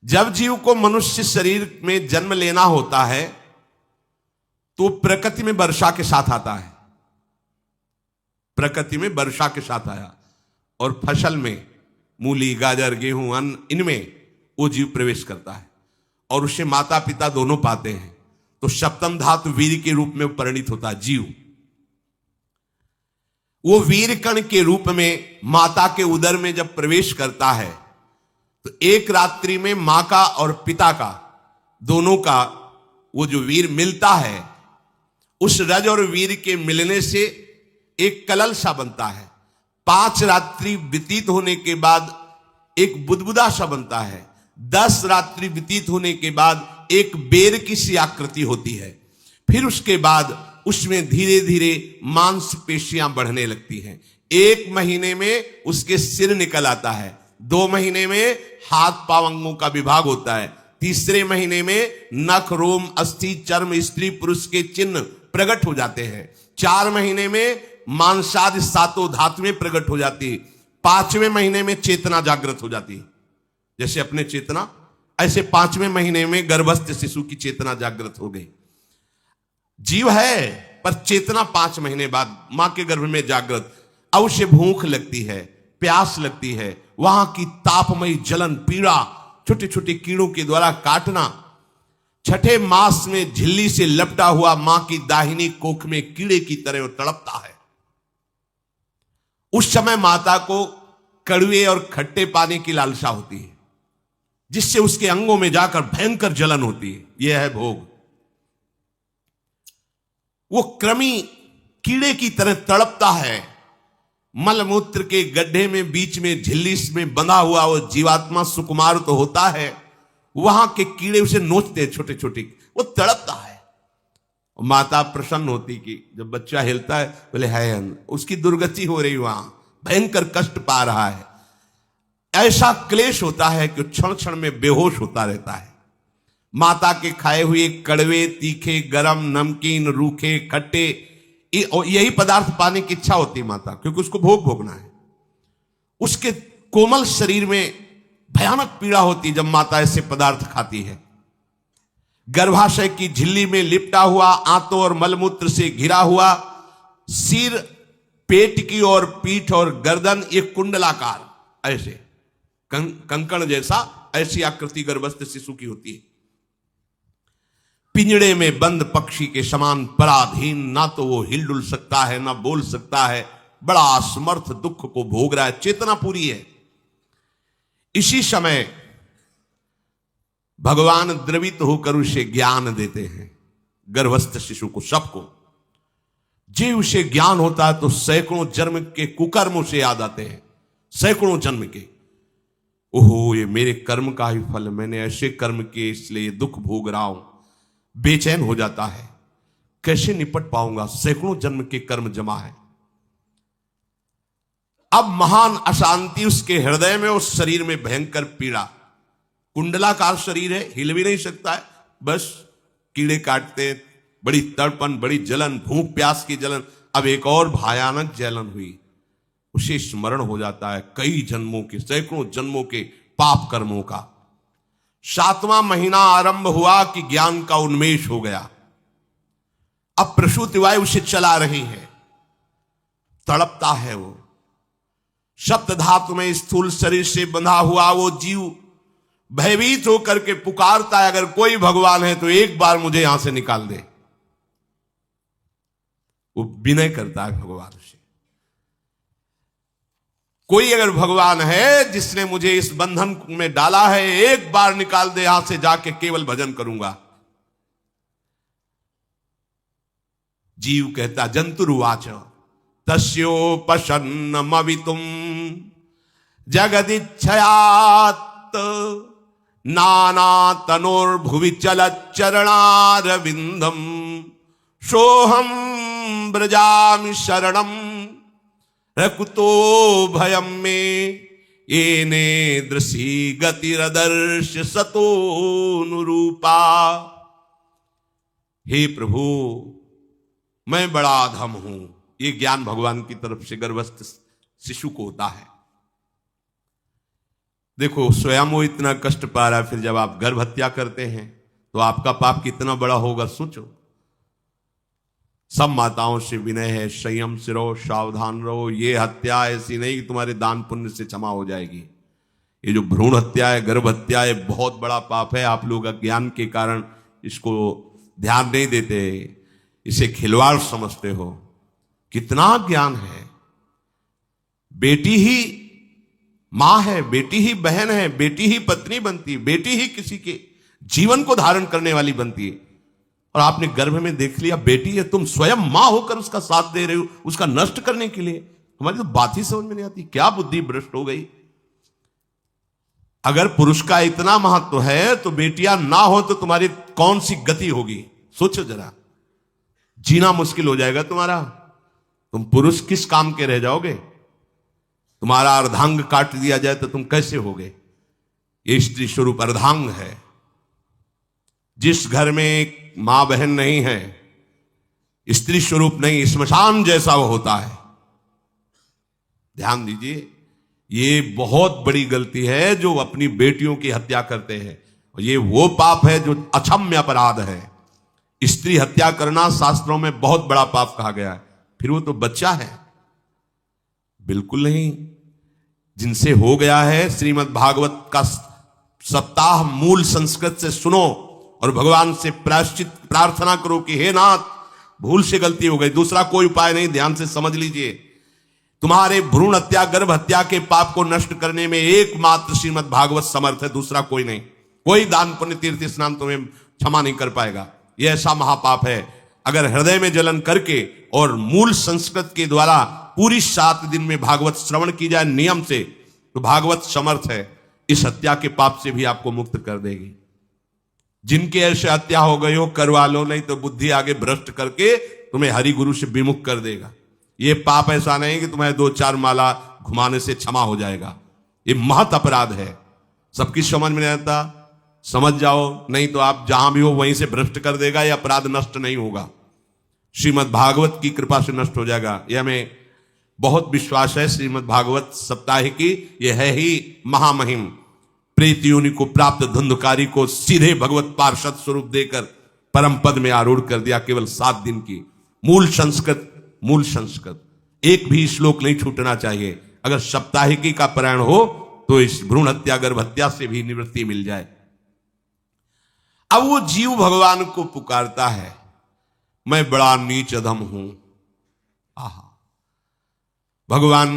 जब जीव को मनुष्य शरीर में जन्म लेना होता है तो प्रकृति में वर्षा के साथ आता है, प्रकृति में वर्षा के साथ आया और फसल में मूली, गाजर, गेहूं, अन्न, इनमें वो जीव प्रवेश करता है और उसे माता पिता दोनों पाते हैं। तो सप्तम धातु वीर के रूप में परिणित होता है जीव। वो वीर कण के रूप में माता के उदर में जब प्रवेश करता है तो एक रात्रि में मां का और पिता का दोनों का वो जो वीर मिलता है, उस रज और वीर के मिलने से एक कलल सा बनता है। 5 रात्रि व्यतीत होने के बाद एक बुदबुदा सा बनता है। 10 रात्रि व्यतीत होने के बाद एक बेर की सी आकृति होती है। फिर उसके बाद उसमें धीरे धीरे मांसपेशियां बढ़ने लगती हैं। 1 महीने में उसके सिर निकल आता है, 2 महीने में हाथ पांव अंगों का विभाग होता है, तीसरे महीने में नख, रोम, अस्थि, चर्म, स्त्री पुरुष के चिन्ह प्रकट हो जाते हैं, 4 महीने में मांसादि 7 धातुएं प्रकट हो जाती है, 5वें महीने में चेतना जागृत हो जाती है। जैसे अपने चेतना, ऐसे 5वें महीने में गर्भस्थ शिशु की चेतना जागृत हो गई। जीव है पर चेतना 5 महीने बाद मां के गर्भ में जागृत। अब उसे भूख लगती है, प्यास लगती है, वहां की तापमयी जलन, पीड़ा, छोटे छोटे कीड़ों के द्वारा काटना। 6ठे मास में झिल्ली से लपटा हुआ मां की दाहिनी कोख में कीड़े की तरह तड़पता है। उस समय माता को कड़वे और खट्टे पानी की लालसा होती है, जिससे उसके अंगों में जाकर भयंकर जलन होती है। यह है भोग। वो कृमि कीड़े की तरह तड़पता है। मलमूत्र के गड्ढे में बीच में झिल्ली में बंधा हुआ वो जीवात्मा सुकुमार तो होता है, वहां के कीड़े उसे नोचते छोटे छोटे, वो तड़पता है। माता प्रसन्न होती कि जब बच्चा हिलता है बोले है, उसकी दुर्गति हो रही, वहां भयंकर कष्ट पा रहा है। ऐसा क्लेश होता है कि क्षण क्षण में बेहोश होता रहता है। माता के खाए हुए कड़वे, तीखे, गरम, नमकीन, रूखे, खट्टे, यही पदार्थ पाने की इच्छा होती है माता, क्योंकि उसको भोग भोगना है। उसके कोमल शरीर में भयानक पीड़ा होती है जब माता ऐसे पदार्थ खाती है। गर्भाशय की झिल्ली में लिपटा हुआ, आंतों और मलमूत्र से घिरा हुआ सिर, पेट की और पीठ और गर्दन एक कुंडलाकार, ऐसे कंकण जैसा, ऐसी आकृति गर्भस्थ शिशु की होती है। पिंजड़े में बंद पक्षी के समान पराधीन, ना तो वो हिलडुल सकता है ना बोल सकता है, बड़ा असमर्थ दुख को भोग रहा है, चेतना पूरी है। इसी समय भगवान द्रवित होकर उसे ज्ञान देते हैं, गर्भस्थ शिशु को, सबको। जे उसे ज्ञान होता है तो सैकड़ों जन्म के कुकर्म उसे याद आते हैं, सैकड़ों जन्म के। ओहो, ये मेरे कर्म का ही फल, मैंने ऐसे कर्म किए इसलिए दुख भोग रहा हूं। बेचैन हो जाता है, कैसे निपट पाऊंगा, सैकड़ों जन्म के कर्म जमा है। अब महान अशांति उसके हृदय में, उस शरीर में भयंकर पीड़ा। कुंडलाकार शरीर है, हिल भी नहीं सकता है, बस कीड़े काटते, बड़ी तड़पन, बड़ी जलन, भूख प्यास की जलन। अब एक और भयानक जलन हुई, उसे स्मरण हो जाता है कई जन्मों के, सैकड़ों जन्मों के पाप कर्मों का। 7वां महीना आरंभ हुआ कि ज्ञान का उन्मेष हो गया। अब प्रसूति वायु उसे चला रही है, तड़पता है वो। सप्त धातु में स्थूल शरीर से बंधा हुआ वो जीव भयभीत होकर के पुकारता है, अगर कोई भगवान है तो एक बार मुझे यहां से निकाल दे। वो विनय करता है भगवान से, कोई अगर भगवान है जिसने मुझे इस बंधन में डाला है, एक बार निकाल दे, यहां से जाके केवल भजन करूंगा। जीव कहता, जंतुरुवाच तस्योपशन्नमवितुम जगदिच्छयात् नाना तनोर्भुवि चलच्चरणारविंदम सोहम ब्रजामि शरणम रकुतो भयम में येने दृशी गतिरदर्श सतोनुरूपा। हे प्रभु, मैं बड़ा अधम हूं। ये ज्ञान भगवान की तरफ से गर्भस्थ शिशु को होता है। देखो स्वयं वो इतना कष्ट पा रहा है, फिर जब आप गर्भ हत्या करते हैं तो आपका पाप कितना बड़ा होगा सोचो। सब माताओं से विनय है, संयम से रहो, सावधान रहो। ये हत्या ऐसी नहीं कि तुम्हारे दान पुण्य से क्षमा हो जाएगी। ये जो भ्रूण हत्या है, गर्भ हत्या है, बहुत बड़ा पाप है। आप लोग अज्ञान के कारण इसको ध्यान नहीं देते, इसे खिलवाड़ समझते हो। कितना ज्ञान है। बेटी ही मां है, बेटी ही बहन है, बेटी ही पत्नी बनती है, बेटी ही किसी के जीवन को धारण करने वाली बनती है। और आपने गर्भ में देख लिया बेटी है, तुम स्वयं मां होकर उसका साथ दे रहे हो, उसका नष्ट करने के लिए। हमारी तो बात ही समझ में नहीं आती, क्या बुद्धि भ्रष्ट हो गई। अगर पुरुष का इतना महत्व है तो बेटियां ना हो तो तुम्हारी कौन सी गति होगी, सोचो जरा। जीना मुश्किल हो जाएगा तुम्हारा। तुम पुरुष किस काम के रह जाओगे। तुम्हारा अर्धांग काट दिया जाए तो तुम कैसे होगे। ये स्त्री स्वरूप अर्धांग है। जिस घर में एक मां बहन नहीं है, स्त्री स्वरूप नहीं, स्मशान जैसा वो होता है। ध्यान दीजिए, ये बहुत बड़ी गलती है जो अपनी बेटियों की हत्या करते हैं। और ये वो पाप है जो अक्षम्य अपराध है। स्त्री हत्या करना शास्त्रों में बहुत बड़ा पाप कहा गया है। फिर वो तो बच्चा है, बिल्कुल नहीं। जिनसे हो गया है, श्रीमद् भागवत का सप्ताह मूल संस्कृत से सुनो और भगवान से प्रायश्चित प्रार्थना करो कि हे नाथ, भूल से गलती हो गई, दूसरा कोई उपाय नहीं। ध्यान से समझ लीजिए, तुम्हारे भ्रूण हत्या गर्भ हत्या के पाप को नष्ट करने में एकमात्र श्रीमद् भागवत समर्थ है, दूसरा कोई नहीं। कोई दान पुण्य तीर्थ स्नान तुम्हें क्षमा नहीं कर पाएगा। यह ऐसा महापाप है। अगर हृदय में जलन करके और मूल संस्कृत के द्वारा पूरी 7 दिन में भागवत श्रवण की जाए नियम से, तो भागवत समर्थ है, इस हत्या के पाप से भी आपको मुक्त कर देगी। जिनके ऐसे हत्या हो गई हो करवा लो, नहीं तो बुद्धि आगे भ्रष्ट करके तुम्हें हरि गुरु से विमुख कर देगा। ये पाप ऐसा नहीं कि तुम्हें 2-4 माला घुमाने से क्षमा हो जाएगा। ये महत अपराध है। सबकी समझ में नहीं आता, समझ जाओ, नहीं तो आप जहां भी हो वहीं से भ्रष्ट कर देगा। ये अपराध नष्ट नहीं होगा, श्रीमद् भागवत की कृपा से नष्ट हो जाएगा। यह हमें बहुत विश्वास है। श्रीमद् भागवत सप्ताह की यह है ही महामहिम। प्रेत योनि को प्राप्त धुंधकारी को सीधे भगवत पार्षद स्वरूप देकर परम पद में आरूढ़ कर दिया, केवल 7 दिन की। मूल संस्कृत एक भी श्लोक नहीं छूटना चाहिए। अगर सप्ताहिकी का पारायण हो तो इस भ्रूण हत्या गर्भ हत्या से भी निवृत्ति मिल जाए। अब वो जीव भगवान को पुकारता है, मैं बड़ा नीच अधम हूं। आहा, भगवान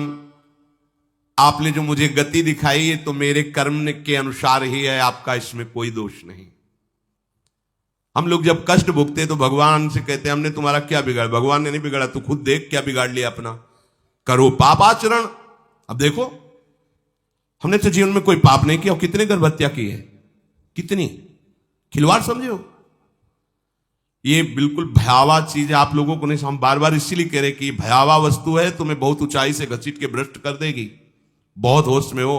आपने जो मुझे गति दिखाई है तो मेरे कर्म के अनुसार ही है, आपका इसमें कोई दोष नहीं। हम लोग जब कष्ट भुगते तो भगवान से कहते हैं हमने तुम्हारा क्या बिगाड़ा। भगवान ने नहीं बिगाड़ा, तू खुद देख क्या बिगाड़ लिया अपना। करो पाप आचरण। अब देखो, हमने तो जीवन में कोई पाप नहीं किया, कितने गर्भ हत्या की है, कितनी खिलवाड़ समझे हो। ये बिल्कुल भयावह चीज है, आप लोगों को नहीं। हम बार बार इसीलिए कह रहे कि भयावह वस्तु है, तुम्हें बहुत ऊंचाई से घसीट के भ्रष्ट कर देगी। बहुत होश में हो,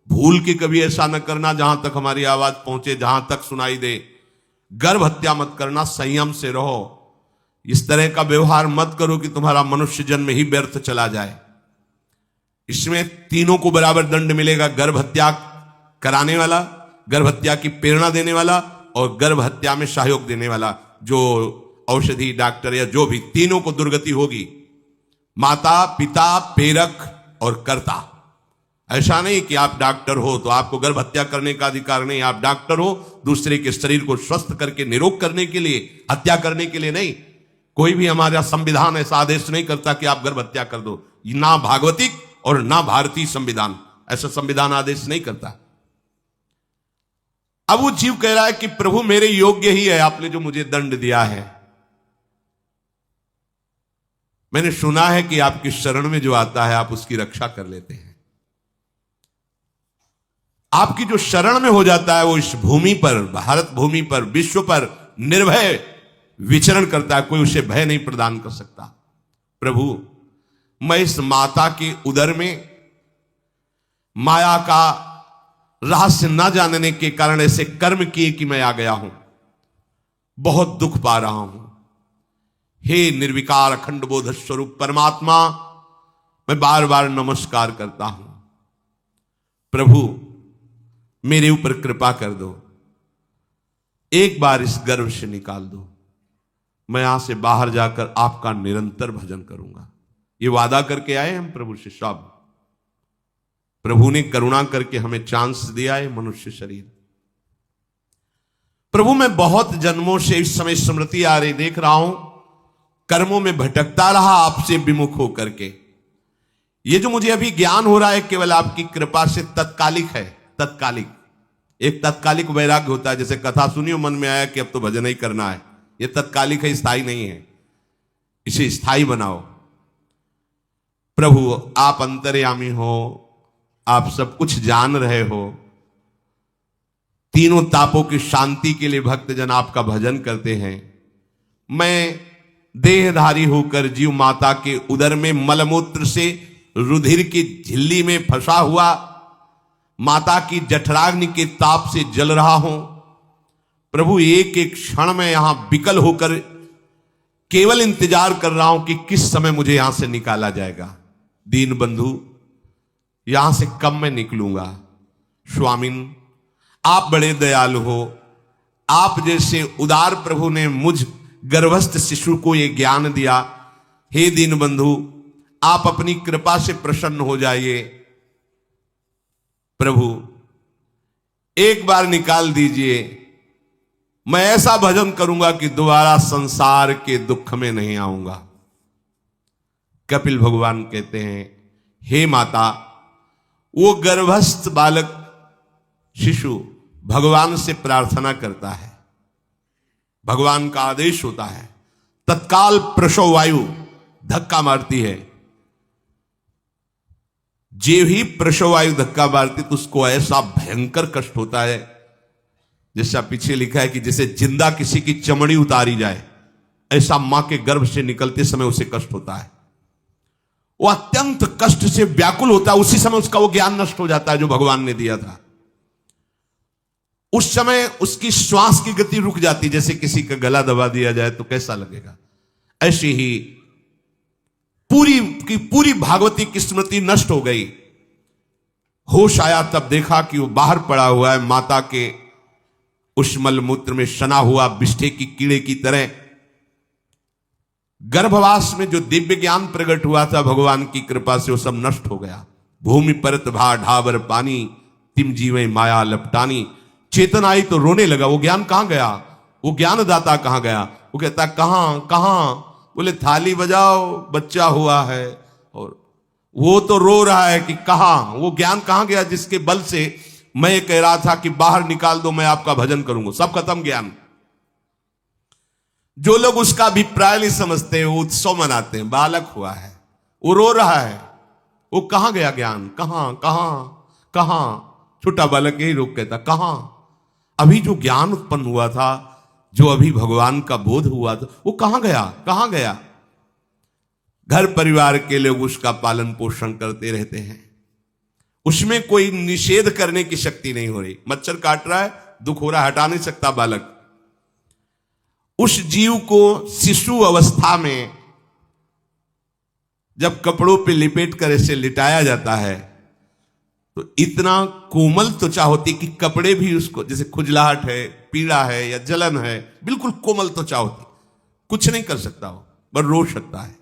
भूल के कभी ऐसा न करना जहां तक हमारी आवाज पहुंचे, जहां तक सुनाई दे। गर्भ हत्या मत करना, संयम से रहो। इस तरह का व्यवहार मत करो कि तुम्हारा मनुष्य जन्म ही व्यर्थ चला जाए। इसमें तीनों को बराबर दंड मिलेगा, गर्भ हत्या कराने वाला, गर्भ हत्या की प्रेरणा देने वाला और गर्भ हत्या में सहयोग देने वाला। जो औषधि डॉक्टर या जो भी, तीनों को दुर्गति होगी। माता पिता प्रेरक और कर्ता। ऐसा नहीं कि आप डॉक्टर हो तो आपको गर्भ हत्या करने का अधिकार नहीं। आप डॉक्टर हो दूसरे के शरीर को स्वस्थ करके निरोग करने के लिए, हत्या करने के लिए नहीं। कोई भी हमारा संविधान ऐसा आदेश नहीं करता कि आप गर्भ हत्या कर दो। ना भागवतिक और ना भारतीय संविधान ऐसा संविधान आदेश नहीं करता। अब वो जीव कह रहा है कि प्रभु मेरे योग्य ही है आपने जो मुझे दंड दिया है। मैंने सुना है कि आपकी शरण में जो आता है आप उसकी रक्षा कर लेते हैं। आपकी जो शरण में हो जाता है वो इस भूमि पर, भारत भूमि पर, विश्व पर निर्भय विचरण करता है। कोई उसे भय नहीं प्रदान कर सकता। प्रभु मैं इस माता के उदर में माया का रहस्य न जानने के कारण ऐसे कर्म किए कि मैं आ गया हूं। बहुत दुख पा रहा हूं। हे निर्विकार अखंड बोध स्वरूप परमात्मा, मैं बार बार नमस्कार करता हूं। प्रभु मेरे ऊपर कृपा कर दो, एक बार इस गर्भ से निकाल दो, मैं यहां से बाहर जाकर आपका निरंतर भजन करूंगा। ये वादा करके आए हम प्रभु से सब। प्रभु ने करुणा करके हमें चांस दिया है मनुष्य शरीर। प्रभु मैं बहुत जन्मों से इस समय स्मृति आ रही देख रहा हूं, कर्मों में भटकता रहा आपसे विमुख होकर के। ये जो मुझे अभी ज्ञान हो रहा है केवल आपकी कृपा से तत्कालिक है, तत्कालिक। एक तत्कालिक वैराग्य होता है, जैसे कथा सुनियो मन में आया कि अब तो भजन ही करना है, ये तत्कालिक है, स्थायी नहीं है। इसे स्थायी बनाओ। प्रभु आप अंतर्यामी हो, आप सब कुछ जान रहे हो। तीनों तापों की शांति के लिए भक्तजन आपका भजन करते हैं। मैं देहधारी होकर जीव माता के उदर में मलमूत्र से रुधिर की झिल्ली में फंसा हुआ माता की जठराग्नि के ताप से जल रहा हूं। प्रभु एक एक क्षण में यहां विकल होकर केवल इंतजार कर रहा हूं कि किस समय मुझे यहां से निकाला जाएगा। दीन बंधु, यहां से कब मैं निकलूंगा। स्वामिन आप बड़े दयालु हो। आप जैसे उदार प्रभु ने मुझ गर्भस्थ शिशु को यह ज्ञान दिया। हे दीन बंधु, आप अपनी कृपा से प्रसन्न हो जाइए। प्रभु एक बार निकाल दीजिए, मैं ऐसा भजन करूंगा कि दोबारा संसार के दुख में नहीं आऊंगा। कपिल भगवान कहते हैं, हे माता, वो गर्भस्थ बालक शिशु भगवान से प्रार्थना करता है, भगवान का आदेश होता है, तत्काल प्रसव वायु धक्का मारती है। जे ही प्रसव वायु धक्का मारती तो उसको ऐसा भयंकर कष्ट होता है, जैसा पीछे लिखा है कि जैसे जिंदा किसी की चमड़ी उतारी जाए, ऐसा मां के गर्भ से निकलते समय उसे कष्ट होता है। वो अत्यंत कष्ट से व्याकुल होता है। उसी समय उसका वो ज्ञान नष्ट हो जाता है जो भगवान ने दिया था। उस समय उसकी श्वास की गति रुक जाती, जैसे किसी का गला दबा दिया जाए तो कैसा लगेगा। ऐसी ही पूरी की पूरी भागवती की स्मृति नष्ट हो गई। होश आया तब देखा कि वो बाहर पड़ा हुआ है, माता के उस मलमूत्र में सना हुआ बिष्ठे की कीड़े की तरह। गर्भवास में जो दिव्य ज्ञान प्रकट हुआ था भगवान की कृपा से, वो सब नष्ट हो गया। भूमि परत भा ढाबर पानी, तिम जीवे माया लपटानी। चेतन आई तो रोने लगा। वो ज्ञान कहां गया, वो ज्ञानदाता कहां गया। वो कहता कहां कहां, बोले थाली बजाओ, बच्चा हुआ है। और वो तो रो रहा है कि कहां, वो ज्ञान कहां गया जिसके बल से मैं कह रहा था कि बाहर निकाल दो, मैं आपका भजन करूंगा। सब खत्म ज्ञान। जो लोग उसका अभिप्राय नहीं समझते, वो उत्सव मनाते हैं, बालक हुआ है, वो रो रहा है, वो कहां गया ज्ञान, कहां कहां कहां। छोटा बालक यही रोक कहता कहां। अभी जो ज्ञान उत्पन्न हुआ था, जो अभी भगवान का बोध हुआ था, वो कहां गया, कहां गया। घर परिवार के लोग उसका पालन पोषण करते रहते हैं, उसमें कोई निषेध करने की शक्ति नहीं हो रही। मच्छर काट रहा है, दुख हो रहा है, हटा नहीं सकता बालक। उस जीव को शिशु अवस्था में जब कपड़ों पे लिपेट कर ऐसे लिटाया जाता है तो इतना कोमल त्वचा होती कि कपड़े भी उसको, जैसे खुजलाहट है, पीड़ा है या जलन है, बिल्कुल कोमल त्वचा होती, कुछ नहीं कर सकता वो, बस रो सकता है।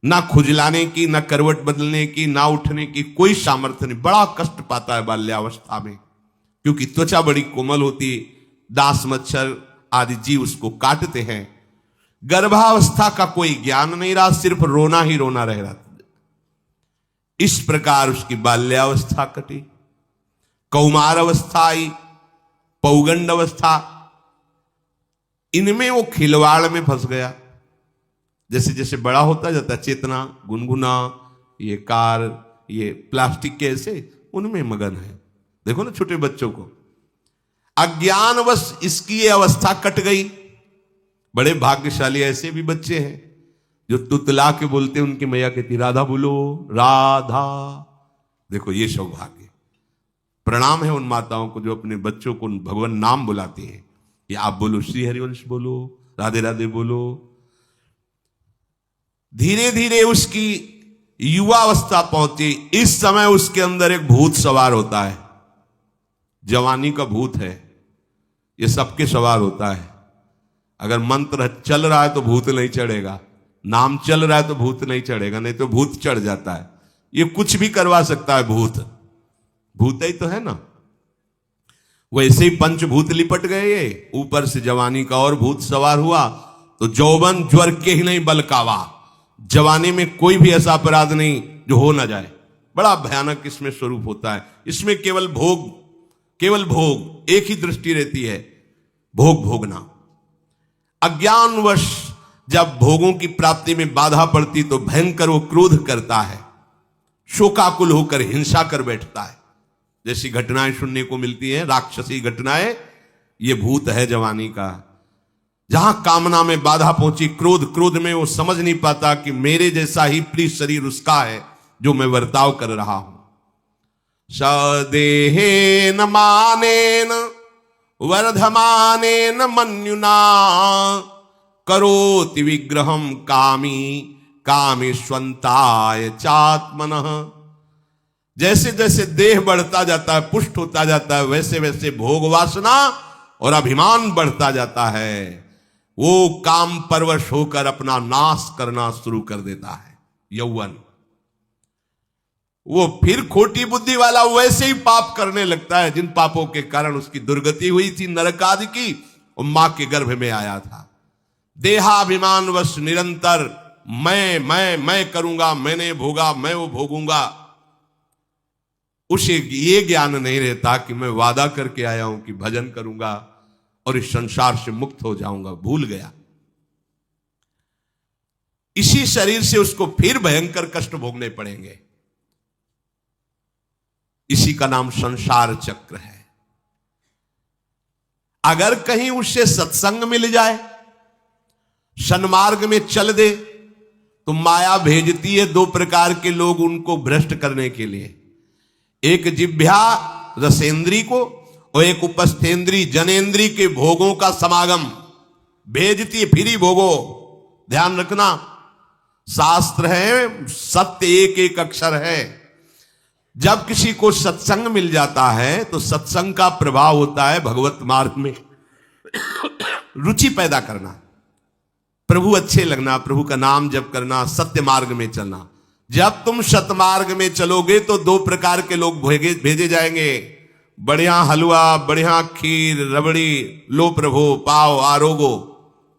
ना खुजलाने की, ना करवट बदलने की, ना उठने की कोई सामर्थ्य नहीं। बड़ा कष्ट पाता है बाल्यावस्था में, क्योंकि त्वचा बड़ी कोमल होती, दास मच्छर आदि जीव उसको काटते हैं। गर्भावस्था का कोई ज्ञान नहीं रहा, सिर्फ रोना ही रोना रह रहा। इस प्रकार उसकी बाल्यावस्था कटी, कौमार अवस्था आई, पौगंड अवस्था, इनमें वो खिलवाड़ में फंस गया। जैसे जैसे बड़ा होता जाता, चेतना, गुनगुना, ये कार, ये प्लास्टिक के ऐसे उनमें मगन है। देखो ना छोटे बच्चों को, अज्ञानवश इसकी ये अवस्था कट गई। बड़े भाग्यशाली ऐसे भी बच्चे हैं जो तुतला के बोलते, उनकी मैया कहती राधा बोलो, राधा। देखो ये सौभाग्य, प्रणाम है उन माताओं को जो अपने बच्चों को भगवान नाम बुलाती हैं कि आप बोलो श्री हरिवंश बोलो, राधे राधे बोलो। धीरे धीरे उसकी युवा अवस्था पहुंची। इस समय उसके अंदर एक भूत सवार होता है। जवानी का भूत है, ये सबके सवार होता है। अगर मंत्र चल रहा है तो भूत नहीं चढ़ेगा, नाम चल रहा है तो भूत नहीं चढ़ेगा, नहीं तो भूत चढ़ जाता है। ये कुछ भी करवा सकता है भूत, भूत ही तो है ना। वैसे ही पंचभूत लिपट गए, ये ऊपर से जवानी का और भूत सवार हुआ तो जौवन ज्वर के ही नहीं बलकावा। जवानी में कोई भी ऐसा अपराध नहीं जो हो ना जाए। बड़ा भयानक इसमें स्वरूप होता है। इसमें केवल भोग, केवल भोग, एक ही दृष्टि रहती है, भोग भोगना। अज्ञानवश जब भोगों की प्राप्ति में बाधा पड़ती तो भयंकर वो क्रोध करता है, शोकाकुल होकर हिंसा कर बैठता है। जैसी घटनाएं सुनने को मिलती हैं, राक्षसी घटनाएं, ये भूत है जवानी का। जहां कामना में बाधा पहुंची, क्रोध, क्रोध में वो समझ नहीं पाता कि मेरे जैसा ही प्रिय शरीर उसका है जो मैं वर्ताव कर रहा हूं। सदेहेन मानेन वर्धमानेन मन्युना करोति विग्रहम कामी कामेष्वंताय चात्मनः। जैसे जैसे देह बढ़ता जाता है, पुष्ट होता जाता है, वैसे वैसे भोग वासना और अभिमान बढ़ता जाता है। वो काम परवश होकर अपना नाश करना शुरू कर देता है। यौवन, वो फिर खोटी बुद्धि वाला वैसे ही पाप करने लगता है जिन पापों के कारण उसकी दुर्गति हुई थी, नरक आदि की, और मां के गर्भ में आया था। देहाभिमान वश निरंतर मैं करूंगा, मैंने भोगा, मैं वो भोगूंगा। उसे ये ज्ञान नहीं रहता कि मैं वादा करके आया हूं कि भजन करूंगा और इस संसार से मुक्त हो जाऊंगा, भूल गया। इसी शरीर से उसको फिर भयंकर कष्ट भोगने पड़ेंगे। इसी का नाम संसार चक्र है। अगर कहीं उससे सत्संग मिल जाए, सन्मार्ग में चल दे, तो माया भेजती है दो प्रकार के लोग उनको भ्रष्ट करने के लिए। एक जिह्वा रसेंद्री को और एक उपस्थेंद्री जनेंद्री के भोगों का समागम भेजती है। फिर ही भोगो, ध्यान रखना, शास्त्र है, सत्य एक एक अक्षर है। जब किसी को सत्संग मिल जाता है तो सत्संग का प्रभाव होता है भगवत मार्ग में रुचि पैदा करना, प्रभु अच्छे लगना, प्रभु का नाम जप करना, सत्य मार्ग में चलना। जब तुम सतमार्ग में चलोगे तो दो प्रकार के लोग भेजे जाएंगे। बढ़िया हलवा, बढ़िया खीर, रबड़ी, लो प्रभु, पाओ, आरोगो,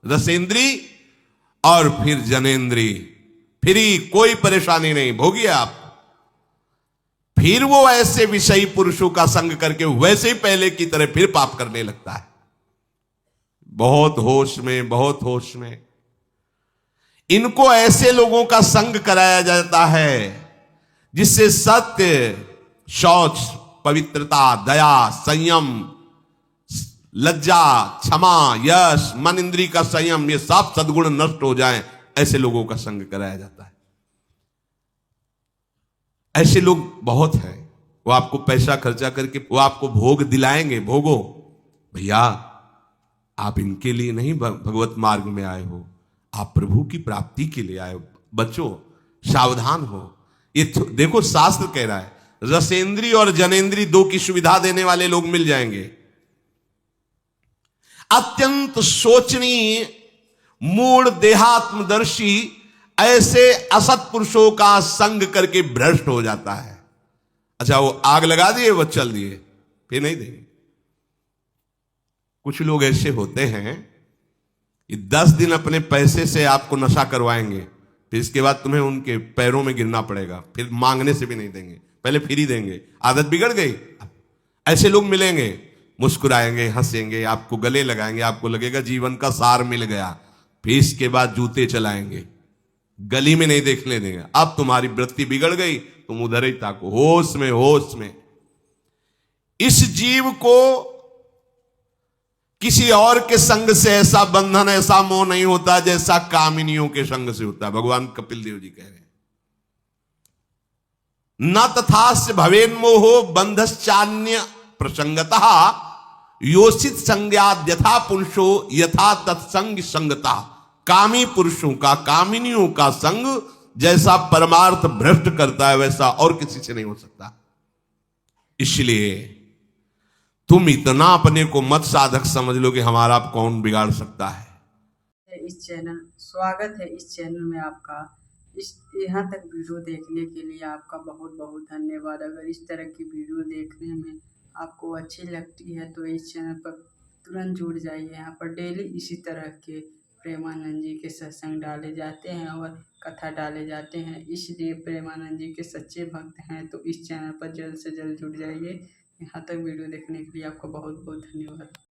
रसेंद्री, और फिर जनेंद्री। फिर ही कोई परेशानी नहीं, भोगिए आप। फिर वो ऐसे विषयी पुरुषों का संग करके वैसे ही पहले की तरह फिर पाप करने लगता है। बहुत होश में, बहुत होश में। इनको ऐसे लोगों का संग कराया जाता है जिससे सत्य, शौच, पवित्रता, दया, संयम, लज्जा, क्षमा, यश, मन इंद्री का संयम, ये सब सद्गुण नष्ट हो जाएं, ऐसे लोगों का संग कराया जाता है। ऐसे लोग बहुत हैं। वो आपको पैसा खर्चा करके वो आपको भोग दिलाएंगे, भोगो भैया, आप इनके लिए नहीं भगवत मार्ग में आए हो, आप प्रभु की प्राप्ति के लिए आए हो। बच्चों सावधान हो। ये देखो शास्त्र कह रहा है रसेंद्री और जनेंद्री दो की सुविधा देने वाले लोग मिल जाएंगे। अत्यंत सोचनीय, मूढ़, देहात्मदर्शी ऐसे असत पुरुषों का संग करके भ्रष्ट हो जाता है। अच्छा, वो आग लगा दिए, वो चल दिए, फिर नहीं देंगे। कुछ लोग ऐसे होते हैं कि 10 दिन अपने पैसे से आपको नशा करवाएंगे, फिर इसके बाद तुम्हें उनके पैरों में गिरना पड़ेगा, फिर मांगने से भी नहीं देंगे, पहले फिर ही देंगे। आदत बिगड़ गई। ऐसे लोग मिलेंगे, मुस्कुराएंगे, हंसेंगे, आपको गले लगाएंगे, आपको लगेगा जीवन का सार मिल गया, फिर इसके बाद जूते चलाएंगे, गली में नहीं देखने देंगे। अब तुम्हारी वृत्ति बिगड़ गई, तुम उधर ही ताको, होश में, होश में। इस जीव को किसी और के संग से ऐसा बंधन, ऐसा मोह नहीं होता जैसा कामिनियों के संग से होता है। भगवान कपिल देव जी कह रहे हैं, न तथास्य भवेन मोहो बंधश्चान्य प्रसंगतः योषित संज्ञात यथा पुरुषो यथा तत्संग संगता। कामी पुरुषों का, कामिनियों का संग जैसा परमार्थ भ्रष्ट करता है वैसा और किसी से नहीं हो सकता। इसलिए तुम इतना अपने को मत साधक समझ लो कि हमारा कौन बिगाड़ सकता है। इस चैनल स्वागत है इस चैनल में आपका। इस यहाँ तक वीडियो देखने के लिए आपका बहुत बहुत धन्यवाद। अगर इस तरह की वीडियो देखने में आपको अच्छी लगती है तो इस चैनल पर तुरंत जुड़ जाइए। यहाँ पर डेली इसी तरह के प्रेमानंद जी के सत्संग डाले जाते हैं और कथा डाले जाते हैं। इसलिए प्रेमानंद जी के सच्चे भक्त हैं तो इस चैनल पर जल्द से जल्द जुड़ जाइए। यहाँ तक वीडियो देखने के लिए आपका बहुत बहुत धन्यवाद।